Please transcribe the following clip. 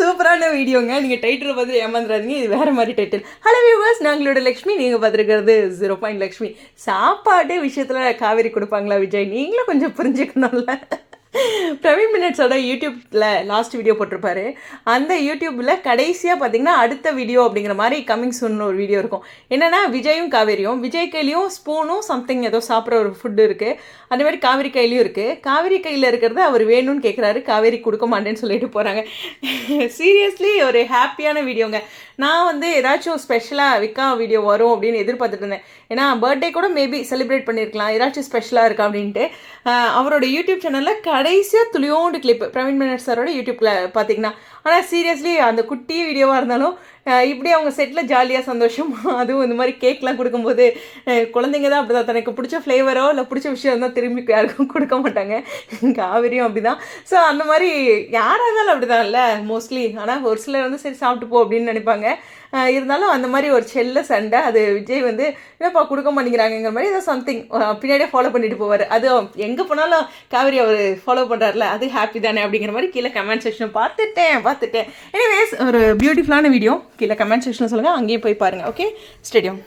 சூப்பரான வீடியோங்க. நீங்கள் டைட்டில் பார்த்து ஏமாந்துடாதீங்க. இது வேறு மாதிரி டைட்டில். ஹலோ வியூவர்ஸ், நாங்களோட லக்ஷ்மி, நீங்கள் பார்த்துருக்கிறது 0 லக்ஷ்மி. சாப்பாடு விஷயத்தில் காவேரி கொடுப்பாங்களா விஜய்? நீங்களும் கொஞ்சம் புரிஞ்சுக்கணும்ல. பிரவீன் மினிட்ஸோட யூடியூப்பில் லாஸ்ட் வீடியோ போட்டிருப்பாரு. அந்த யூடியூப்பில் கடைசியாக பார்த்தீங்கன்னா அடுத்த வீடியோ அப்படிங்கிற மாதிரி கம்மிங் சூன் ஒரு வீடியோ இருக்கும். என்னென்னா விஜயும் காவேரியும், விஜய் கையிலையும் ஸ்பூனும் சம்திங் ஏதோ சாப்பிட்ற ஒரு ஃபுட்டு இருக்குது. அதே மாதிரி காவேரி கையிலையும் இருக்குது. காவேரி கையில் இருக்கிறது அவர் வேணும்னு கேட்குறாரு, காவேரி கொடுக்க மாட்டேன்னு சொல்லிட்டு போகிறாங்க. சீரியஸ்லி ஒரு ஹாப்பியான வீடியோங்க. நான் வந்து ஏதாச்சும் ஸ்பெஷலாக விக்கா வீடியோ வரும் அப்படின்னு எதிர்பார்த்துட்டு இருந்தேன். ஏன்னா பர்த்டே கூட மேபி செலிப்ரேட் பண்ணியிருக்கலாம், ஏதாச்சும் ஸ்பெஷலாக இருக்கா அப்படின்ட்டு. அவரோட யூடியூப் சேனலில் கடைசியாக துளியோண்டு கிளிப் பிரவீன் மினிட்ஸ் சாரோட யூடியூப்பில் பார்த்தீங்கன்னா. ஆனால் சீரியஸ்லி அந்த குட்டி வீடியோவாக இருந்தாலும் இப்படி அவங்க செட்டில் ஜாலியாக சந்தோஷமாக, அதுவும் இந்த மாதிரி கேக்லாம் கொடுக்கும்போது குழந்தைங்க தான் அப்படி தான், தனக்கு பிடிச்ச ஃப்ளேவரோ இல்லை பிடிச்ச விஷயம் இருந்தால் திரும்பி யாருக்கும் கொடுக்க மாட்டாங்க. காவேரியும் அப்படி தான். ஸோ அந்த மாதிரி யாராக இருந்தாலும் அப்படி தான் இல்லை மோஸ்ட்லி. ஆனால் ஒரு சிலர் வந்து சரி சாப்பிட்டு போ அப்படின்னு நினைப்பாங்க. இருந்தாலும் அந்த மாதிரி ஒரு செல்ல சண்டை. அது விஜய் வந்து என்னப்பா கொடுக்க மாட்டேங்கிறாங்கிற மாதிரி ஏதோ சம்திங் பின்னாடியே ஃபாலோ பண்ணிட்டு போவார். அது எங்கே போனாலும் காவேரி அவர் ஃபாலோ பண்ணுறாருல, அது ஹாப்பி தானே அப்படிங்கிற மாதிரி கீழே கமெண்ட் செக்ஷன் பார்த்துட்டேன். எனிவேஸ் ஒரு பியூட்டிஃபுல்லான வீடியோ கீழே கமெண்ட் செக்ஷனில் சொல்லுங்கள், அங்கேயும் போய் பாருங்கள். Okay, stadium.